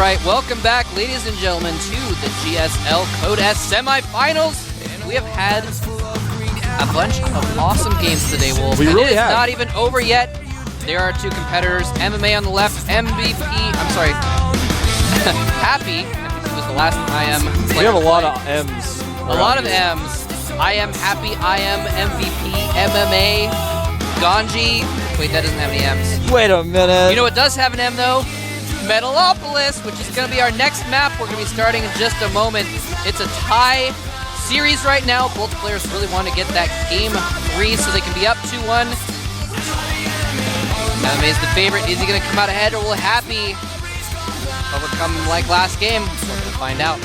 right, welcome back, ladies and gentlemen, to the GSL Code S semifinals. We have had a bunch of awesome games today, Wolf. We really it is have. not even over yet. There are two competitors, MMA on the left, MVP, I'm sorry, Happy, I think it was the last IM player. We have a lot of M's. A lot of M's. I am Happy, I am MVP, MMA, Ganji. Wait, that doesn't have any M's. Wait a minute. You know what does have an M though? Metalopolis, which is going to be our next map. We're going to be starting in just a moment. It's a tie series right now. Both players really want to get that game 3 so they can be up 2-1. MMA is the favorite. Is he going to come out ahead, or will Happy overcome like last game? We're going to find out.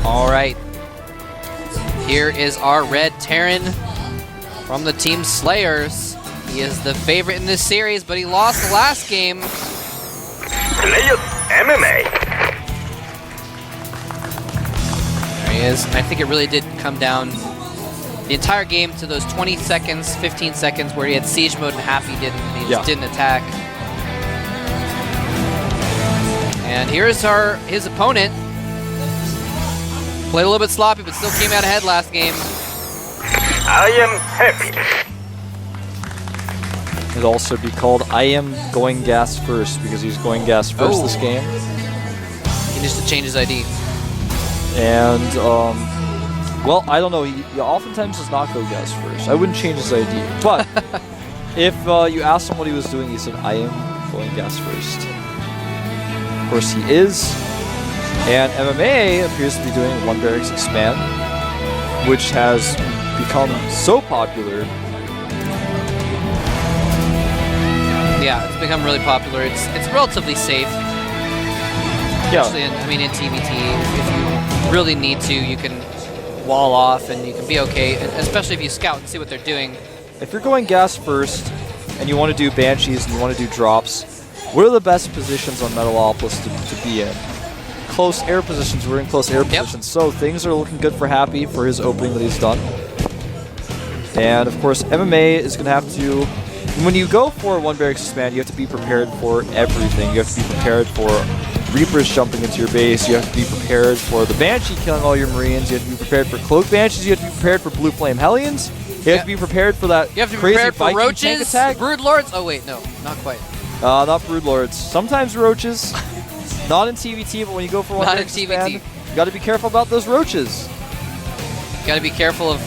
All right, here is our red Terran from the Team Slayers. He is the favorite in this series, but he lost the last game. Slayers MMA. There he is. I think it really did come down the entire game to those 20 seconds, 15 seconds where he had siege mode and Happy didn't. And he just didn't attack. And here's his opponent. Played a little bit sloppy, but still came out ahead last game. I am Happy. It'd also be called I am going gas first because he's going gas first this game. He needs to change his ID. And, well, I don't know. He oftentimes does not go gas first. I wouldn't change his ID. But if you asked him what he was doing, he said, I am going gas first. Of course, he is. And MMA appears to be doing One Barracks Expand, which has become so popular. Yeah, it's become really popular. It's relatively safe. Yeah. Especially in TVT, if you really need to, you can wall off and you can be okay, especially if you scout and see what they're doing. If you're going gas first and you want to do Banshees and you want to do drops, what are the best positions on Metalopolis to be in? Close air positions. We're in close air positions, so things are looking good for Happy for his opening that he's done. And of course, MMA is going to have to, when you go for One Barracks Expand, you have to be prepared for everything. You have to be prepared for Reapers jumping into your base. You have to be prepared for the Banshee killing all your Marines. You have to be prepared for Cloak Banshees. You have to be prepared for Blue Flame Hellions. You have to be prepared for that You have to be crazy prepared for Viking roaches, tank attack. brood lords. Oh wait, no, not quite. Not Broodlords. Sometimes roaches. Not in TVT, but when you go for One Not in Barracks TVT. Expand, you got to be careful about those roaches. Got to be careful of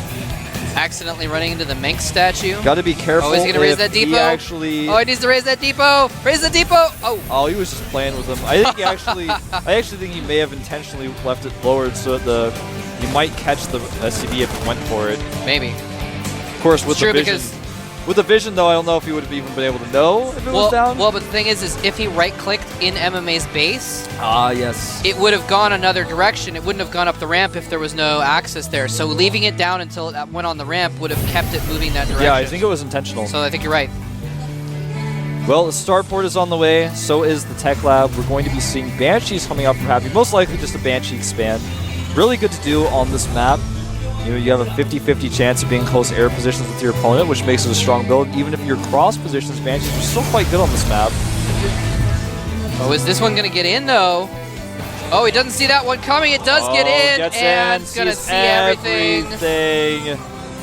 accidentally running into the Manx statue. Got to be careful. Oh, is he gonna raise that he depot? actually. Oh, he needs to raise that depot. Raise the depot. Oh. Oh, he was just playing with him. I think he actually. I actually think he may have intentionally left it lowered so that he might catch the SCV if he went for it. Maybe. Of course, with It's true the vision. because With the vision, though, I don't know if he would have even been able to know if it was down. Well, but the thing is if he right-clicked in MMA's base, yes. it would have gone another direction. It wouldn't have gone up the ramp if there was no access there. So leaving it down until it went on the ramp would have kept it moving that direction. Yeah, I think it was intentional. So I think you're right. Well, the starport is on the way. So is the tech lab. We're going to be seeing Banshees coming up from Happy. Most likely just a Banshee expand. Really good to do on this map. You have a 50-50 chance of being close air positions with your opponent, which makes it a strong build. Even if you're cross positions, Banshees are still quite good on this map. Oh, is this one going to get in, though? Oh, he doesn't see that one coming. It does get in, and it's going to see everything.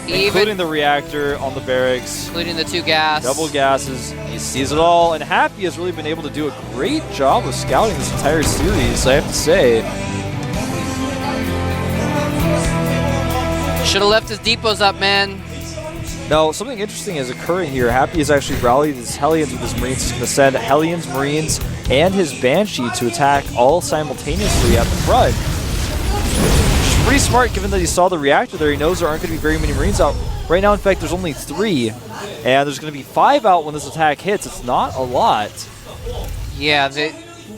Including the reactor on the barracks. Including the 2 gas. Double gases. He sees it all. And Happy has really been able to do a great job of scouting this entire series, I have to say. Should have left his depots up, man. Now, something interesting is occurring here. Happy has actually rallied his Hellions with his Marines. He's going to send Hellions, Marines, and his Banshee to attack all simultaneously at the front. Which is pretty smart given that he saw the reactor there. He knows there aren't going to be very many Marines out. Right now, in fact, there's only 3. And there's going to be 5 out when this attack hits. It's not a lot. Yeah, the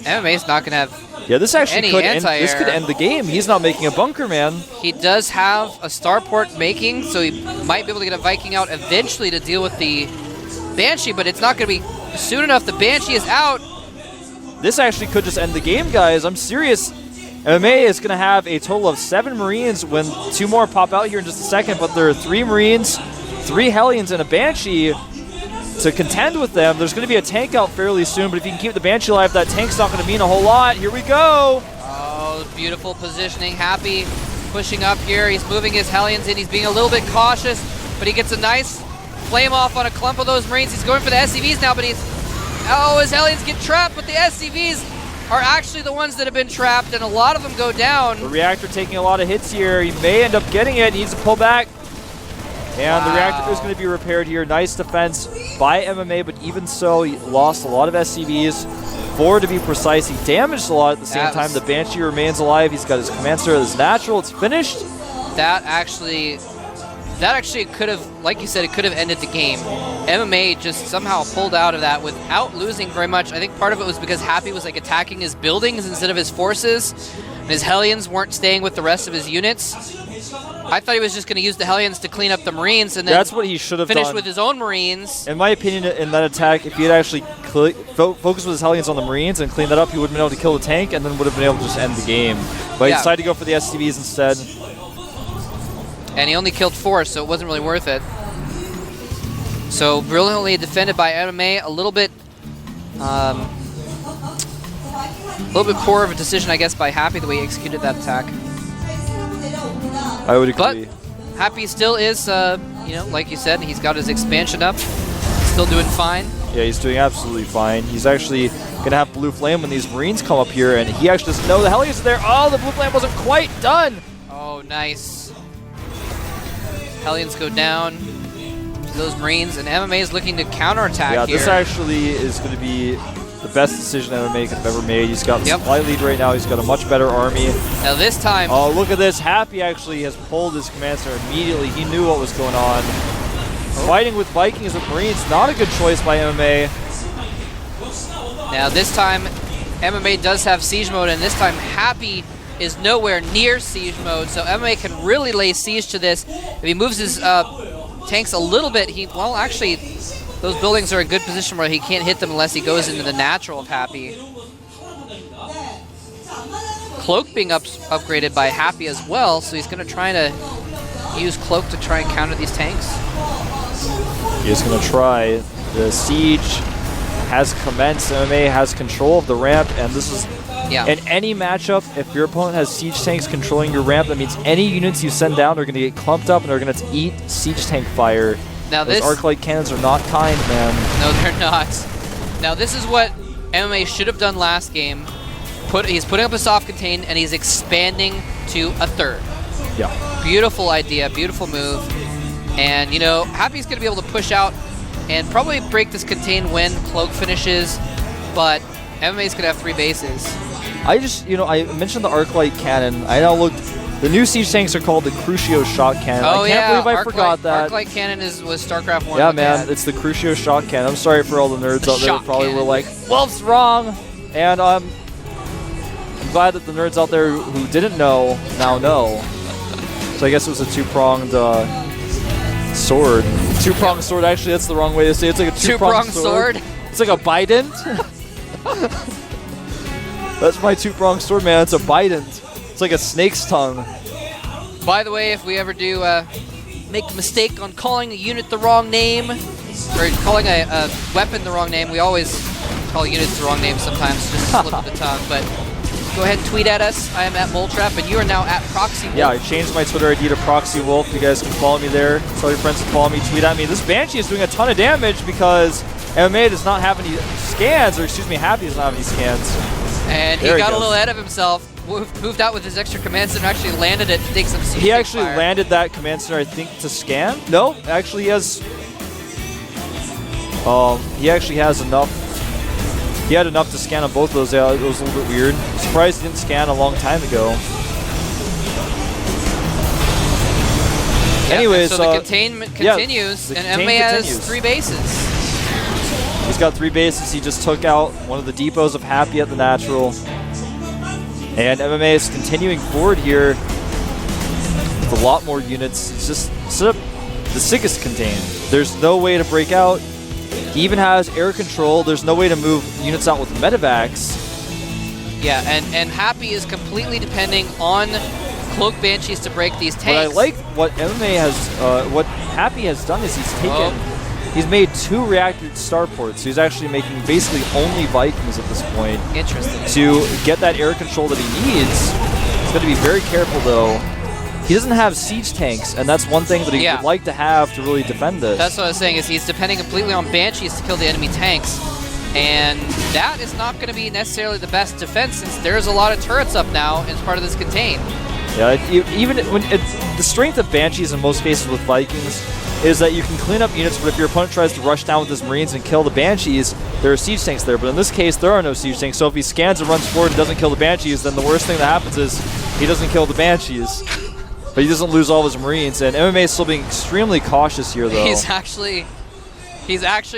MMA's not going to have this actually could end, anti-air. this could end the game. He's not making a bunker, man. He does have a starport making, so he might be able to get a Viking out eventually to deal with the Banshee, but it's not going to be soon enough. The Banshee is out. this actually could just end the game, guys. I'm serious. MMA is going to have a total of 7 Marines when 2 more pop out here in just a second, but there are 3 Marines, 3 Hellions, and a Banshee to contend with them. There's going to be a tank out fairly soon, but if you can keep the Banshee alive, that tank's not going to mean a whole lot. Here we go. Oh, beautiful positioning. Happy pushing up here. He's moving his Hellions in. He's being a little bit cautious, but he gets a nice flame off on a clump of those Marines. He's going for the SCVs now, but his Hellions get trapped, but the SCVs are actually the ones that have been trapped, and a lot of them go down. The reactor taking a lot of hits here. He may end up getting it. He needs to pull back. And the reactor is going to be repaired here. Nice defense by MMA, but even so, he lost a lot of SCVs. 4 to be precise. He damaged a lot at the same time. The Banshee remains alive. He's got his command center, his natural. It's finished. That actually could have, like you said, it could have ended the game. MMA just somehow pulled out of that without losing very much. I think part of it was because Happy was like attacking his buildings instead of his forces, and his Hellions weren't staying with the rest of his units. I thought he was just going to use the Hellions to clean up the Marines, and then that's what he should have finish done with his own Marines. In my opinion, in that attack, if he had actually focused with his Hellions on the Marines and cleaned that up, he would have been able to kill the tank and then would have been able to just end the game. But he decided to go for the SCVs instead. And he only killed 4, so it wasn't really worth it. So brilliantly defended by MMA, a little bit poor of a decision, I guess, by Happy the way he executed that attack. I would agree. But Happy still is, like you said, he's got his expansion up. Still doing fine. Yeah, he's doing absolutely fine. He's actually going to have Blue Flame when these Marines come up here, and he actually doesn't know the Hellions are there. Oh, the Blue Flame wasn't quite done. Oh, nice. Hellions go down to those Marines, and MMA is looking to counterattack here. Yeah, this actually is going to be the best decision MMA could have ever made. He's got the supply lead right now. He's got a much better army. Now this time... Oh, look at this. Happy actually has pulled his command center immediately. He knew what was going on. Fighting with Vikings and Marines, not a good choice by MMA. Now this time, MMA does have siege mode, and this time Happy is nowhere near siege mode, so MMA can really lay siege to this. If he moves his tanks a little bit, actually, those buildings are in a good position where he can't hit them unless he goes into the natural of Happy. Cloak being upgraded by Happy as well, so he's going to try to use Cloak to try and counter these tanks. He's going to try. The siege has commenced. MMA has control of the ramp, and this is... In any matchup, if your opponent has siege tanks controlling your ramp, that means any units you send down are going to get clumped up and are going to eat siege tank fire. Now those arc light cannons are not kind, man. No, they're not. Now this is what MMA should have done last game. He's putting up a soft contain and he's expanding to a 3rd. Yeah. Beautiful idea, beautiful move. And Happy's going to be able to push out and probably break this contain when Cloak finishes, but MMA's going to have 3 bases. I mentioned the arc light cannon. I now looked. The new siege tanks are called the Crucio shot cannon. I can't believe I forgot that. Arc light cannon was StarCraft 1. Yeah, man, it's the Crucio shot cannon. I'm sorry for all the nerds out there who probably were like, Wolf's wrong. And I'm glad that the nerds out there who didn't know now know. So I guess it was a 2-pronged sword. 2-pronged sword, actually, that's the wrong way to say it. It's like a 2-pronged sword. It's like a bident. That's my 2-pronged sword, man. It's a bident. It's like a snake's tongue. By the way, if we ever do make a mistake on calling a unit the wrong name, or calling a weapon the wrong name, we always call units the wrong name sometimes, just slip of the tongue. But go ahead and tweet at us. I am at Moletrap, and you are now at ProxyWolf. Yeah, I changed my Twitter ID to ProxyWolf. You guys can follow me there. Tell your friends to follow me, tweet at me. This Banshee is doing a ton of damage because MMA does not have any scans, or excuse me, Happy does not have any scans. And he got a little ahead of himself, moved out with his extra command center, and actually landed it to take some siege. He actually landed that command center, I think, to scan? No, actually he has... he actually has enough... He had enough to scan on both of those. Yeah, it was a little bit weird. Surprised he didn't scan a long time ago. Anyways, so the containment continues, and MMA has 3 bases. He's got 3 bases. He just took out one of the depots of Happy at the natural. And MMA is continuing forward here with a lot more units. It's just set up the sickest contain. There's no way to break out. He even has air control. There's no way to move units out with medevacs. Yeah, and Happy is completely depending on Cloak Banshees to break these tanks. But I like what MMA has, what Happy has done is he's made 2 reactor starports. So he's actually making basically only Vikings at this point. Interesting. To get that air control that he needs. He's got to be very careful though. He doesn't have siege tanks, and that's one thing that he would like to have to really defend this. That's what I was saying, is he's depending completely on Banshees to kill the enemy tanks. And that is not going to be necessarily the best defense, since there's a lot of turrets up now as part of this contain. Yeah, even when the strength of Banshees in most cases with Vikings is that you can clean up units, but if your opponent tries to rush down with his Marines and kill the Banshees, there are siege tanks there. But in this case, there are no siege tanks, so if he scans and runs forward and doesn't kill the Banshees, then the worst thing that happens is he doesn't kill the Banshees. But he doesn't lose all of his Marines, and MMA is still being extremely cautious here, though. He's actually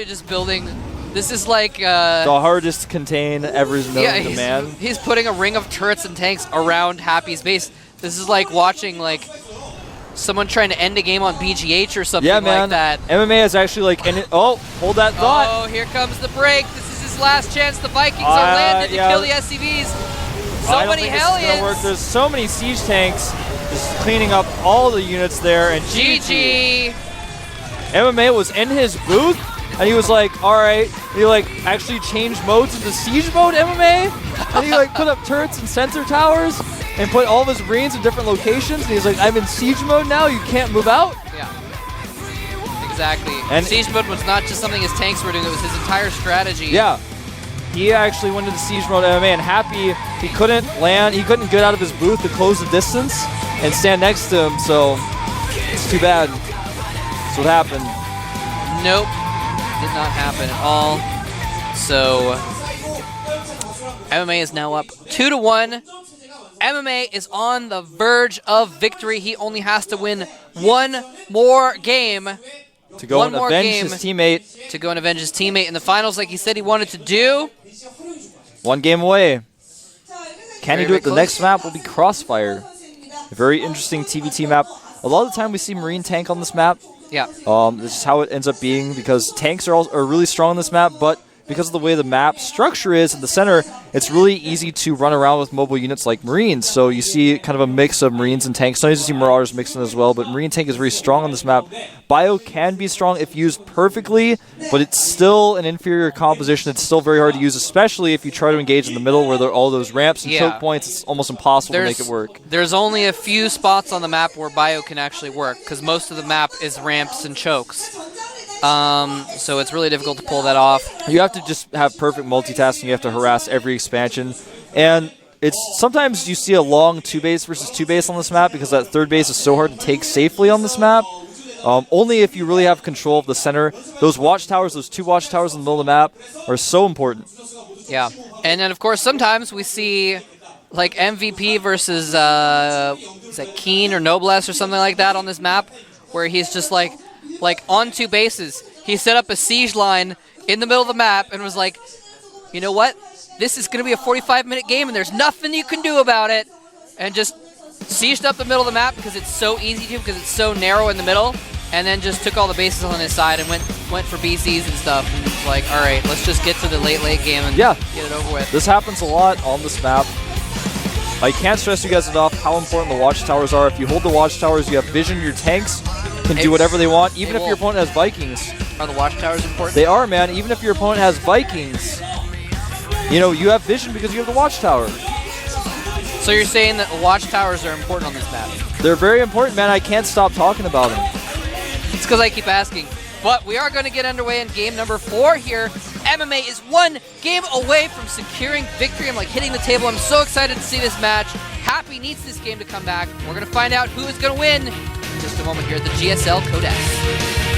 just building. This is like the hardest to contain ever known to man. He's putting a ring of turrets and tanks around Happy's base. This is like watching someone trying to end a game on BGH or something like that. MMA is actually hold that thought. Oh, here comes the break. This is his last chance. The Vikings are landed to kill the SCVs. So many Hellions. There's so many siege tanks. Just cleaning up all the units there, and GG. MMA was in his booth, and he was like, all right. He actually changed modes into siege mode, MMA, and he put up turrets and sensor towers and put all of his Marines in different locations. And he's like, I'm in siege mode now. You can't move out. Yeah. Exactly. And siege mode was not just something his tanks were doing; it was his entire strategy. Yeah. He actually went into siege mode MMA, and Happy, he couldn't land. He couldn't get out of his booth to close the distance and stand next to him, so it's too bad. That's what happened. Nope. Did not happen at all. So MMA is now up 2-1. MMA is on the verge of victory. He only has to win one more game. To go and avenge his teammate. To go and avenge his teammate in the finals like he said he wanted to do. 1 game away. Can he do it? The next map will be Crossfire. A very interesting TVT map. A lot of the time we see Marine Tank on this map. Yeah. This is how it ends up being, because tanks are really strong on this map, but because of the way the map structure is in the center, it's really easy to run around with mobile units like Marines. So you see kind of a mix of Marines and tanks. Sometimes you see Marauders mixed in as well, but Marine Tank is very strong on this map. Bio can be strong if used perfectly, but it's still an inferior composition. It's still very hard to use, especially if you try to engage in the middle where there are all those ramps and choke points. It's almost impossible to make it work. There's only a few spots on the map where Bio can actually work, because most of the map is ramps and chokes. So it's really difficult to pull that off. You have to just have perfect multitasking. You have to harass every expansion. And it's sometimes you see a long 2-base versus 2-base on this map, because that 3rd base is so hard to take safely on this map. Only if you really have control of the center. Those watchtowers, those 2 watchtowers in the middle of the map are so important. Yeah. And then, of course, sometimes we see MVP versus is that Keen or Noblesse or something like that on this map, where he's just on 2 bases. He set up a siege line in the middle of the map and was like, you know what? This is going to be a 45-minute game and there's nothing you can do about it. And just sieged up the middle of the map because it's so easy to, because it's so narrow in the middle. And then just took all the bases on his side and went for BCs and stuff. And was like, all right, let's just get to the late game and get it over with. This happens a lot on this map. I can't stress you guys enough how important the watchtowers are. If you hold the watchtowers, you have vision. Your tanks can do whatever they want, even if your opponent has Vikings. Are the watchtowers important? They are, man. Even if your opponent has Vikings, you have vision because you have the watchtower. So you're saying that the watchtowers are important on this map? They're very important, man. I can't stop talking about them. It's because I keep asking. But we are going to get underway in game number 4 here. MMA is 1 game away from securing victory. I'm hitting the table. I'm so excited to see this match. Happy needs this game to come back. We're going to find out who is going to win in just a moment here at the GSL Codex.